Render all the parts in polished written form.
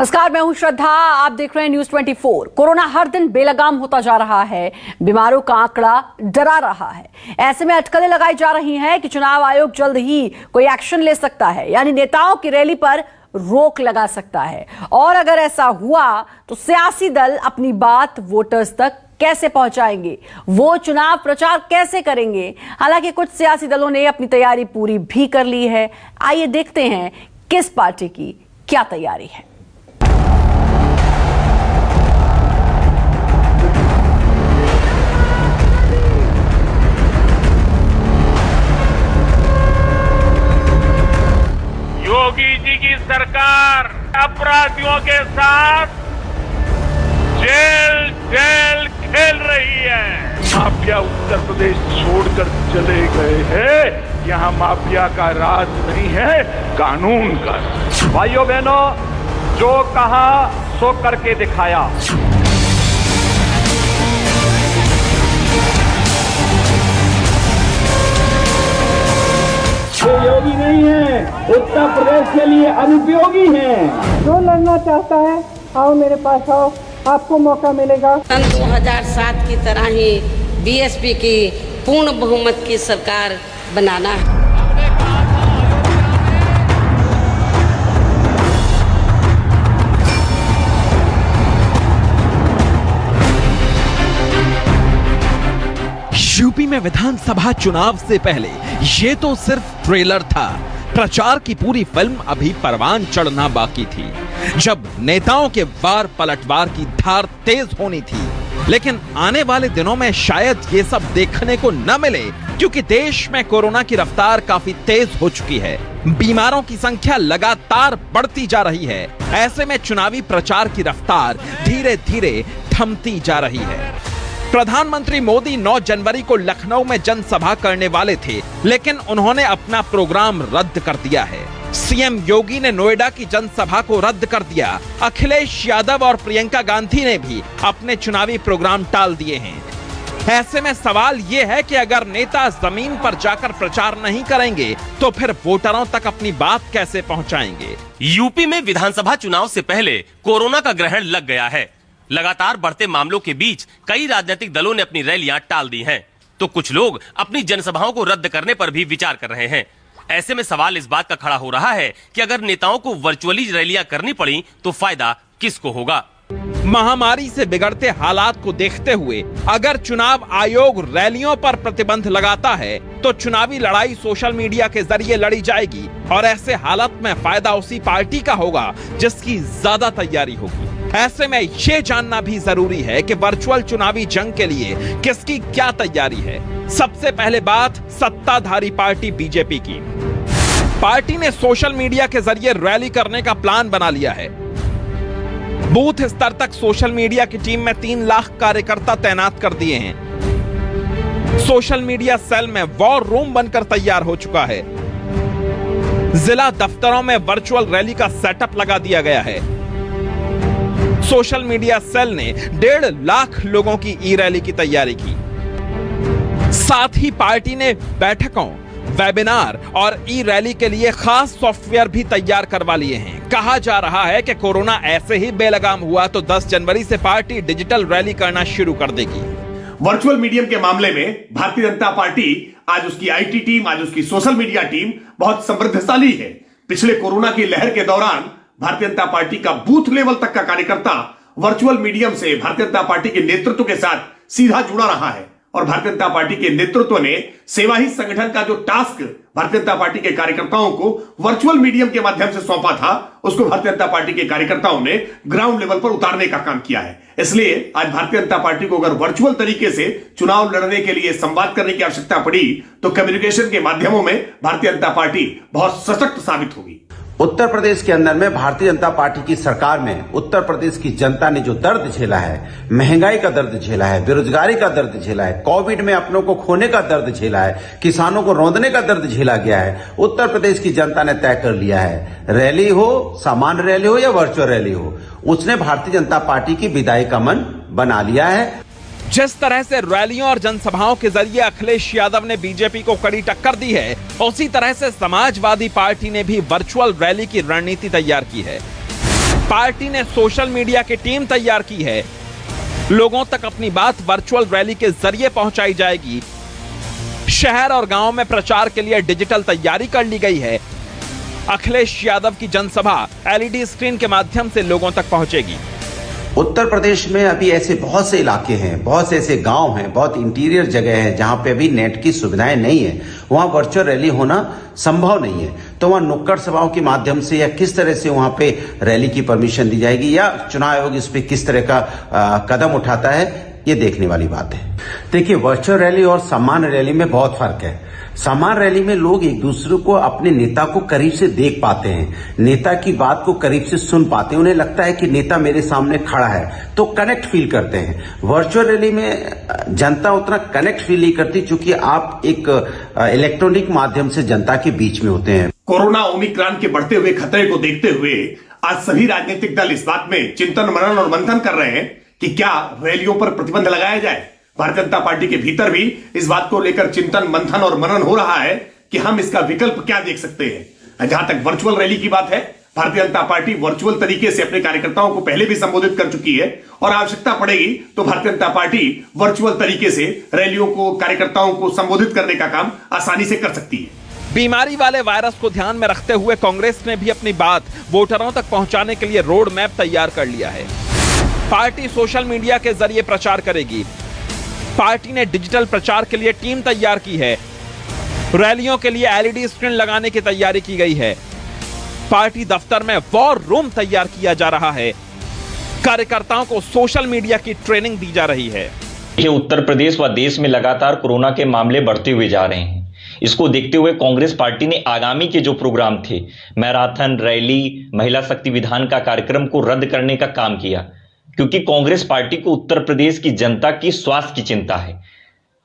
नमस्कार, मैं हूं श्रद्धा। आप देख रहे हैं न्यूज 24। कोरोना हर दिन बेलगाम होता जा रहा है, बीमारों का आंकड़ा डरा रहा है। ऐसे में अटकलें लगाई जा रही हैं कि चुनाव आयोग जल्द ही कोई एक्शन ले सकता है, यानी नेताओं की रैली पर रोक लगा सकता है। और अगर ऐसा हुआ तो सियासी दल अपनी बात वोटर्स तक कैसे पहुंचाएंगे, वो चुनाव प्रचार कैसे करेंगे। हालांकि कुछ सियासी दलों ने अपनी तैयारी पूरी भी कर ली है। आइए देखते हैं किस पार्टी की क्या तैयारी है। योगी जी की सरकार अपराधियों के साथ जेल जेल खेल रही है। माफिया उत्तर प्रदेश छोड़कर चले गए हैं। यहाँ माफिया का राज नहीं है, कानून का। भाइयों बहनों, जो कहा सो करके दिखाया। ये योगी नहीं है, उत्तर प्रदेश के लिए अनुपयोगी है। जो लड़ना चाहता है आओ मेरे पास आओ, आपको मौका मिलेगा। सन 2007 की तरह ही बीएसपी की पूर्ण बहुमत की सरकार बनाना है। यूपी में विधानसभा चुनाव से पहले ये तो सिर्फ ट्रेलर था। प्रचार की पूरी फिल्म अभी परवान चढ़ना बाकी थी, जब नेताओं के वार पलटवार की धार तेज होनी थी। लेकिन आने वाले दिनों में शायद ये सब देखने को न मिले, क्योंकि देश में कोरोना की रफ्तार काफी तेज हो चुकी है। बीमारों की संख्या लगातार बढ़ती जा रही है। ऐसे में चुनावी प्रचार की रफ्तार धीरे धीरे थमती जा रही है। प्रधानमंत्री मोदी 9 जनवरी को लखनऊ में जनसभा करने वाले थे, लेकिन उन्होंने अपना प्रोग्राम रद्द कर दिया है। सीएम योगी ने नोएडा की जनसभा को रद्द कर दिया। अखिलेश यादव और प्रियंका गांधी ने भी अपने चुनावी प्रोग्राम टाल दिए हैं। ऐसे में सवाल ये है कि अगर नेता जमीन पर जाकर प्रचार नहीं करेंगे तो फिर वोटरों तक अपनी बात कैसे पहुंचाएंगे। यूपी में विधानसभा चुनाव से पहले कोरोना का ग्रहण लग गया है। लगातार बढ़ते मामलों के बीच कई राजनीतिक दलों ने अपनी रैलियां टाल दी हैं, तो कुछ लोग अपनी जनसभाओं को रद्द करने पर भी विचार कर रहे हैं। ऐसे में सवाल इस बात का खड़ा हो रहा है कि अगर नेताओं को वर्चुअली रैलियां करनी पड़ी तो फायदा किसको होगा। महामारी से बिगड़ते हालात को देखते हुए अगर चुनाव आयोग रैलियों पर प्रतिबंध लगाता है तो चुनावी लड़ाई सोशल मीडिया के जरिए लड़ी जाएगी, और ऐसे हालत में फायदा उसी पार्टी का होगा जिसकी ज्यादा तैयारी होगी। ऐसे में ये जानना भी जरूरी है कि वर्चुअल चुनावी जंग के लिए किसकी क्या तैयारी है। सबसे पहले बात सत्ताधारी पार्टी बीजेपी की। पार्टी ने सोशल मीडिया के जरिए रैली करने का प्लान बना लिया है। बूथ स्तर तक सोशल मीडिया की टीम में 3 लाख कार्यकर्ता तैनात कर दिए हैं। सोशल मीडिया सेल में वॉर रूम बनकर तैयार हो चुका है। जिला दफ्तरों में वर्चुअल रैली का सेटअप लगा दिया गया है। सोशल मीडिया सेल ने 1.5 लाख लोगों की ई रैली की तैयारी की। साथ ही पार्टी ने बैठकों, वेबिनार और ई रैली के लिए खास सॉफ्टवेयर भी तैयार करवा लिए हैं। कहा जा रहा है कि कोरोना ऐसे ही बेलगाम हुआ तो 10 जनवरी से पार्टी डिजिटल रैली करना शुरू कर देगी। वर्चुअल मीडियम के मामले में भारतीय जनता पार्टी, आज उसकी आईटी टीम, आज उसकी सोशल मीडिया टीम बहुत समृद्धशाली है। पिछले कोरोना की लहर के दौरान भारतीय जनता पार्टी का बूथ लेवल तक का कार्यकर्ता वर्चुअल मीडियम से भारतीय जनता पार्टी के नेतृत्व के साथ सीधा जुड़ा रहा है, और भारतीय जनता पार्टी के नेतृत्व ने सेवा ही संगठन का जो टास्क भारतीय जनता पार्टी के कार्यकर्ताओं को वर्चुअल मीडियम के माध्यम से सौंपा था, उसको भारतीय जनता पार्टी के कार्यकर्ताओं ने ग्राउंड लेवल पर उतारने का काम किया है। इसलिए आज भारतीय जनता पार्टी को अगर वर्चुअल तरीके से चुनाव लड़ने के लिए संवाद करने की आवश्यकता पड़ी तो कम्युनिकेशन के माध्यमों में भारतीय जनता पार्टी बहुत सशक्त साबित होगी। उत्तर प्रदेश के अंदर में भारतीय जनता पार्टी की सरकार में उत्तर प्रदेश की जनता ने जो दर्द झेला है, महंगाई का दर्द झेला है, बेरोजगारी का दर्द झेला है, कोविड में अपनों को खोने का दर्द झेला है, किसानों को रौंदने का दर्द झेला गया है, उत्तर प्रदेश की जनता ने तय कर लिया है। रैली हो, सामान्य रैली हो या वर्चुअल रैली हो, उसने भारतीय जनता पार्टी की विदाई का मन बना लिया है। जिस तरह से रैलियों और जनसभाओं के जरिए अखिलेश यादव ने बीजेपी को कड़ी टक्कर दी है, उसी तरह से समाजवादी पार्टी ने भी वर्चुअल रैली की रणनीति तैयार की है। पार्टी ने सोशल मीडिया की टीम तैयार की है। लोगों तक अपनी बात वर्चुअल रैली के जरिए पहुंचाई जाएगी। शहर और गांव में प्रचार के लिए डिजिटल तैयारी कर ली गई है। अखिलेश यादव की जनसभा एलईडी स्क्रीन के माध्यम से लोगों तक पहुंचेगी। उत्तर प्रदेश में अभी ऐसे बहुत से इलाके हैं, बहुत से ऐसे गांव हैं, बहुत इंटीरियर जगह है जहां पे अभी नेट की सुविधाएं नहीं है, वहां वर्चुअल रैली होना संभव नहीं है। तो वहां नुक्कड़ सभाओं के माध्यम से या किस तरह से वहां पे रैली की परमिशन दी जाएगी या चुनाव आयोग इस पे किस तरह का कदम उठाता है, ये देखने वाली बात है। देखिए, वर्चुअल रैली और सामान्य रैली में बहुत फर्क है। सामान्य रैली में लोग एक दूसरे को, अपने नेता को करीब से देख पाते हैं, नेता की बात को करीब से सुन पाते हैं, उन्हें लगता है कि नेता मेरे सामने खड़ा है, तो कनेक्ट फील करते हैं। वर्चुअल रैली में जनता उतना कनेक्ट फील नहीं करती, क्योंकि आप एक इलेक्ट्रॉनिक माध्यम से जनता के बीच में होते हैं। कोरोना ओमिक्रॉन के बढ़ते हुए खतरे को देखते हुए आज सभी राजनीतिक दल इस बात में चिंतन मनन और मंथन कर रहे हैं कि क्या रैलियों पर प्रतिबंध लगाया जाए। भारतीय जनता पार्टी के भीतर भी इस बात को लेकर चिंतन मंथन और मनन हो रहा है कि हम इसका विकल्प क्या देख सकते हैं। जहां तक वर्चुअल रैली की बात है, भारतीय जनता पार्टी वर्चुअल तरीके से अपने कार्यकर्ताओं को पहले भी संबोधित कर चुकी है और आवश्यकता पड़ेगी तो भारतीय जनता पार्टी वर्चुअल तरीके से रैलियों को, कार्यकर्ताओं को संबोधित करने का काम आसानी से कर सकती है। बीमारी वाले वायरस को ध्यान में रखते हुए कांग्रेस ने भी अपनी बात वोटरों तक पहुंचाने के लिए रोड मैप तैयार कर लिया है। पार्टी सोशल मीडिया के जरिए प्रचार करेगी। पार्टी ने डिजिटल प्रचार के लिए टीम तैयार की है। रैलियों के लिए एलईडी स्क्रीन लगाने की तैयारी की गई है। पार्टी दफ्तर में वॉर रूम तैयार किया जा रहा है। कार्यकर्ताओं को सोशल मीडिया की ट्रेनिंग दी जा रही है। उत्तर प्रदेश व देश में लगातार कोरोना के मामले बढ़ते हुए जा रहे हैं। इसको देखते हुए कांग्रेस पार्टी ने आगामी के जो प्रोग्राम थे, मैराथन, रैली, महिला शक्ति विधान का कार्यक्रम को रद्द करने का काम किया, क्योंकि कांग्रेस पार्टी को उत्तर प्रदेश की जनता की स्वास्थ्य की चिंता है।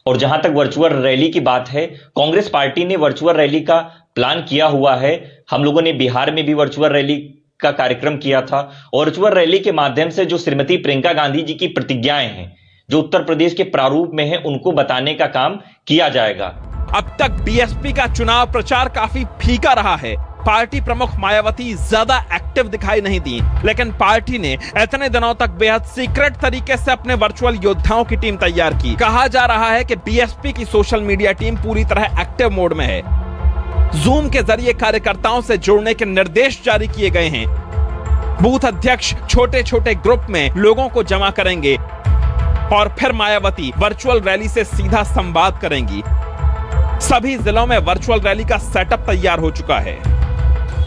और जहां तक वर्चुअल रैली की बात है, कांग्रेस पार्टी ने वर्चुअल रैली का प्लान किया हुआ है। हम लोगों ने बिहार में भी वर्चुअल रैली का कार्यक्रम किया था और वर्चुअल रैली के माध्यम से जो श्रीमती प्रियंका गांधी जी की प्रतिज्ञाएं हैं, जो उत्तर प्रदेश के प्रारूप में है, उनको बताने का काम किया जाएगा। अब तक बीएसपी का चुनाव प्रचार काफी फीका रहा है। पार्टी प्रमुख मायावती ज्यादा एक्टिव दिखाई नहीं दी, लेकिन पार्टी ने इतने दिनों तक बेहद सीक्रेट तरीके से अपने वर्चुअल योद्धाओं की टीम तैयार की। कहा जा रहा है कि बीएसपी की सोशल मीडिया टीम पूरी तरह एक्टिव मोड में है। जूम के जरिए कार्यकर्ताओं से जुड़ने के निर्देश जारी किए गए हैं। बूथ अध्यक्ष छोटे छोटे ग्रुप में लोगों को जमा करेंगे और फिर मायावती वर्चुअल रैली से सीधा संवाद करेंगी। सभी जिलों में वर्चुअल रैली का सेटअप तैयार हो चुका है।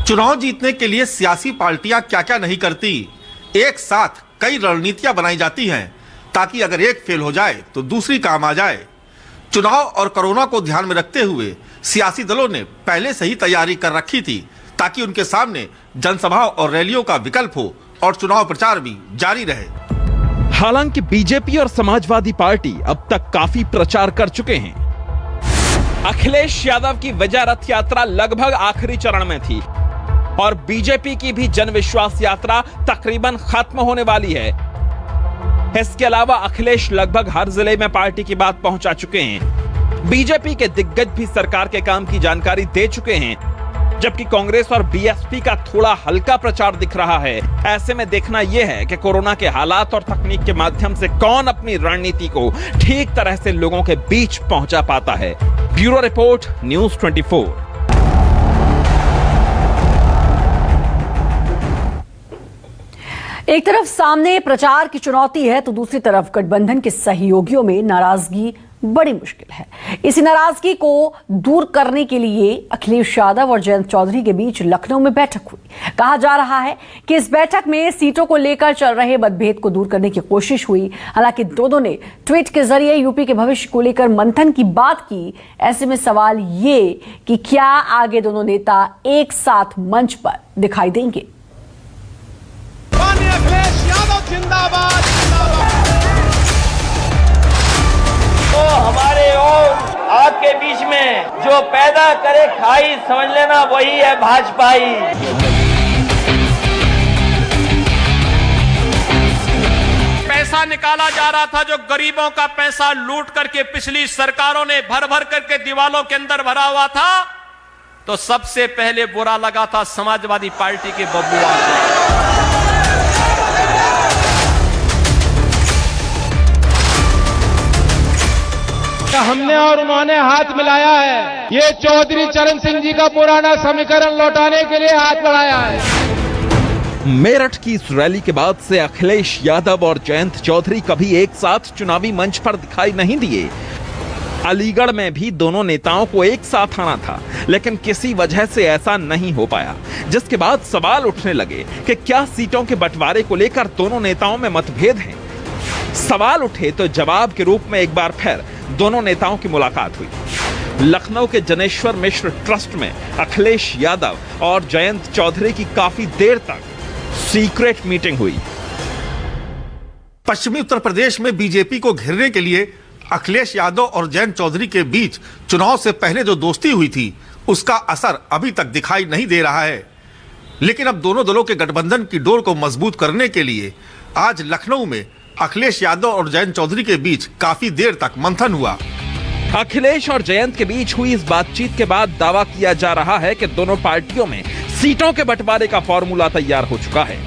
चुनाव जीतने के लिए सियासी पार्टियां क्या क्या नहीं करती, एक साथ कई रणनीतियां बनाई जाती हैं ताकि अगर एक फेल हो जाए तो दूसरी काम आ जाए। चुनाव और कोरोना को ध्यान में रखते हुए सियासी दलों ने पहले से ही तैयारी कर रखी थी ताकि उनके सामने जनसभाओं और रैलियों का विकल्प हो और चुनाव प्रचार भी जारी रहे। हालांकि बीजेपी और समाजवादी पार्टी अब तक काफी प्रचार कर चुके हैं। अखिलेश यादव की विजय रथ यात्रा लगभग आखिरी चरण में थी और बीजेपी की भी जन विश्वास यात्रा तकरीबन खत्म होने वाली है। इसके अलावा अखिलेश लगभग हर जिले में पार्टी की बात पहुंचा चुके हैं। बीजेपी के दिग्गज भी सरकार के काम की जानकारी दे चुके हैं, जबकि कांग्रेस और बीएसपी का थोड़ा हल्का प्रचार दिख रहा है। ऐसे में देखना यह है कि कोरोना के हालात और तकनीक के माध्यम से कौन अपनी रणनीति को ठीक तरह से लोगों के बीच पहुंचा पाता है। Bureau report, news 24। एक तरफ सामने प्रचार की चुनौती है तो दूसरी तरफ गठबंधन के सहयोगियों में नाराजगी बड़ी मुश्किल है। इसी नाराजगी को दूर करने के लिए अखिलेश यादव और जयंत चौधरी के बीच लखनऊ में बैठक हुई। कहा जा रहा है कि इस बैठक में सीटों को लेकर चल रहे मतभेद को दूर करने की कोशिश हुई। हालांकि दोनों ने ट्वीट के जरिए यूपी के भविष्य को लेकर मंथन की बात की। ऐसे में सवाल ये कि क्या आगे दोनों नेता एक साथ मंच पर दिखाई देंगे। अखिलेश यादव जिंदाबाद, तो हमारे और आपके बीच में जो पैदा करे खाई, समझ लेना वही है भाजपाई। पैसा निकाला जा रहा था जो गरीबों का पैसा लूट करके पिछली सरकारों ने भर भर करके दीवालों के अंदर भरा हुआ था, तो सबसे पहले बुरा लगा था समाजवादी पार्टी के बब्बुआ को। हमने और उन्होंने हाथ मिलाया है। ये चौधरी चरण सिंह जी का पुराना समीकरण लौटाने के लिए हाथ बढ़ाया है। मेरठ की इस रैली के बाद से अखिलेश यादव और जयंत चौधरी कभी एक साथ चुनावी मंच पर दिखाई नहीं दिए। अलीगढ़ में भी दोनों नेताओं को एक साथ आना था, लेकिन किसी वजह से ऐसा नहीं हो पाया, जिसके बाद सवाल उठने लगे कि क्या सीटों के बंटवारे को लेकर दोनों नेताओं में मतभेद हैं। सवाल उठे तो जवाब के रूप में एक बार फिर दोनों नेताओं की मुलाकात हुई। लखनऊ के जनेश्वर मिश्र ट्रस्ट में अखिलेश यादव और जयंत चौधरी की काफी देर तक सीक्रेट मीटिंग हुई। पश्चिमी उत्तर प्रदेश में बीजेपी को घेरने के लिए अखिलेश यादव और जयंत चौधरी के बीच चुनाव से पहले जो दोस्ती हुई थी, उसका असर अभी तक दिखाई नहीं दे रहा है। लेकिन अब दोनों दलों के गठबंधन की डोर को मजबूत करने के लिए आज लखनऊ में अखिलेश यादव और जयंत चौधरी के बीच काफी देर तक मंथन हुआ। अखिलेश और जयंत के बीच हुई इस बातचीत के बाद दावा किया जा रहा है कि दोनों पार्टियों में सीटों के बंटवारे का फॉर्मूला तैयार हो चुका है।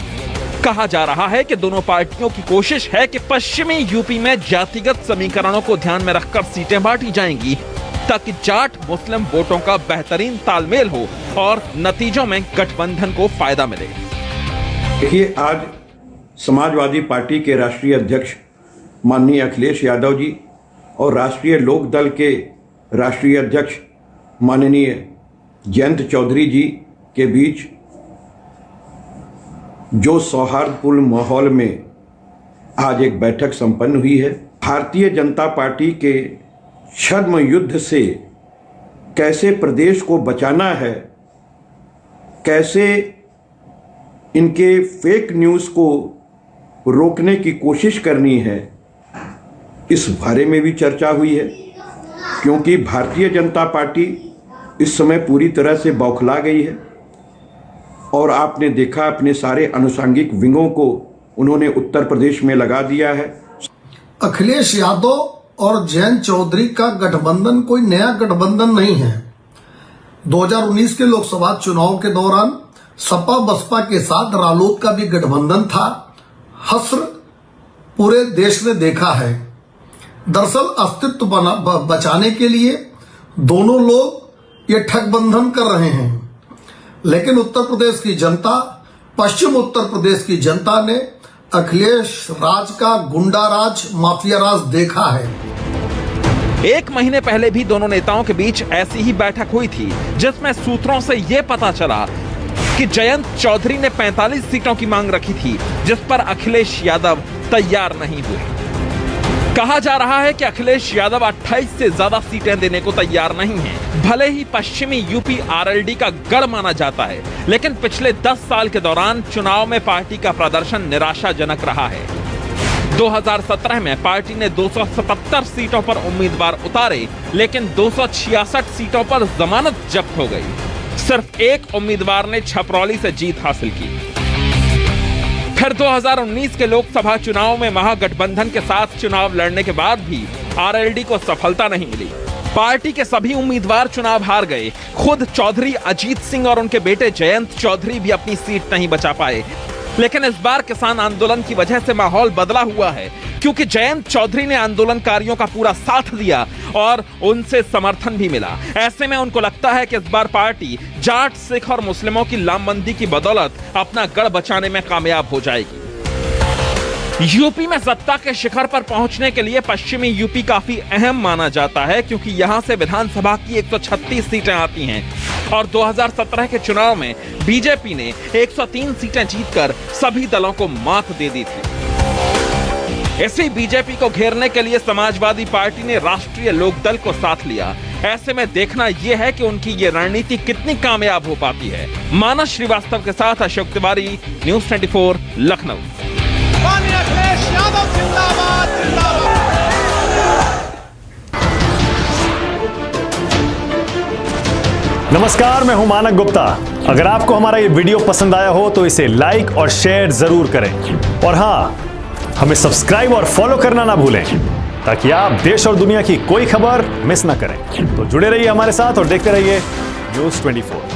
कहा जा रहा है कि दोनों पार्टियों की कोशिश है कि पश्चिमी यूपी में जातिगत समीकरणों को ध्यान में रखकर सीटें बांटी जाएंगी, ताकि जाट मुस्लिम वोटों का बेहतरीन तालमेल हो और नतीजों में गठबंधन को फायदा मिले। देखिए, आज समाजवादी पार्टी के राष्ट्रीय अध्यक्ष माननीय अखिलेश यादव जी और राष्ट्रीय लोक दल के राष्ट्रीय अध्यक्ष माननीय जयंत चौधरी जी के बीच जो सौहार्दपूर्ण माहौल में आज एक बैठक संपन्न हुई है। भारतीय जनता पार्टी के छद्म युद्ध से कैसे प्रदेश को बचाना है, कैसे इनके फेक न्यूज़ को रोकने की कोशिश करनी है, इस बारे में भी चर्चा हुई है। क्योंकि भारतीय जनता पार्टी इस समय पूरी तरह से बौखला गई है और आपने देखा अपने सारे अनुषंगिक विंगों को उन्होंने उत्तर प्रदेश में लगा दिया है। अखिलेश यादव और जयंत चौधरी का गठबंधन कोई नया गठबंधन नहीं है। 2019 के लोकसभा चुनाव के दौरान सपा बसपा के साथ रालोद का भी गठबंधन था। हस्र पूरे देश ने देखा है। दरअसल अस्तित्व बचाने के लिए दोनों लोग ये ठगबंधन कर रहे हैं, लेकिन उत्तर प्रदेश की जनता, पश्चिम उत्तर प्रदेश की जनता ने अखिलेश राज का गुंडा राज, माफिया राज देखा है। एक महीने पहले भी दोनों नेताओं के बीच ऐसी ही बैठक हुई थी, जिसमें सूत्रों से यह पता चला कि जयंत चौधरी ने 45 सीटों की मांग रखी थी, जिस पर अखिलेश यादव तैयार नहीं हुए। कहा जा रहा है कि अखिलेश यादव 28 से ज्यादा सीटें देने को तैयार नहीं हैं। भले ही पश्चिमी यूपी आरएलडी का गढ़ माना जाता है, लेकिन पिछले 10 साल के दौरान चुनाव में पार्टी का प्रदर्शन निराशाजनक रहा है। 2017 में पार्टी ने 277 सीटों पर उम्मीदवार उतारे, लेकिन 266 सीटों पर जमानत जब्त हो गई। सिर्फ एक उम्मीदवार ने छपरौली से जीत हासिल की। फिर 2019 के लोकसभा चुनाव में महागठबंधन के साथ चुनाव लड़ने के बाद भी आरएलडी को सफलता नहीं मिली। पार्टी के सभी उम्मीदवार चुनाव हार गए। खुद चौधरी अजीत सिंह और उनके बेटे जयंत चौधरी भी अपनी सीट नहीं बचा पाए। लेकिन इस बार किसान आंदोलन की वजह से माहौल बदला हुआ है, क्योंकि जयंत चौधरी ने आंदोलनकारियों का पूरा साथ दिया और उनसे समर्थन भी मिला। ऐसे में उनको लगता है कि इस बार पार्टी जाट, सिख और मुस्लिमों की लामबंदी की बदौलत अपना गढ़ बचाने में कामयाब हो जाएगी। यूपी में सत्ता के शिखर पर पहुंचने के लिए पश्चिमी यूपी काफी अहम माना जाता है, क्योंकि यहां से विधानसभा की 136 सीटें आती हैं और 2017 के चुनाव में बीजेपी ने 103 सीटें जीतकर सभी दलों को मात दे दी थी। इसी बीजेपी को घेरने के लिए समाजवादी पार्टी ने राष्ट्रीय लोकदल को साथ लिया। ऐसे में देखना यह है कि उनकी ये रणनीति कितनी कामयाब हो पाती है। मानस श्रीवास्तव के साथ अशोक तिवारी, न्यूज़ 24, लखनऊ। अखिलेश यादव जिंदाबाद जिंदाबाद। नमस्कार, मैं हूं मानक गुप्ता। अगर आपको हमारा ये वीडियो पसंद आया हो तो इसे लाइक और शेयर जरूर करें और हाँ, हमें सब्सक्राइब और फॉलो करना ना भूलें, ताकि आप देश और दुनिया की कोई खबर मिस ना करें। तो जुड़े रहिए हमारे साथ और देखते रहिए न्यूज़ 24।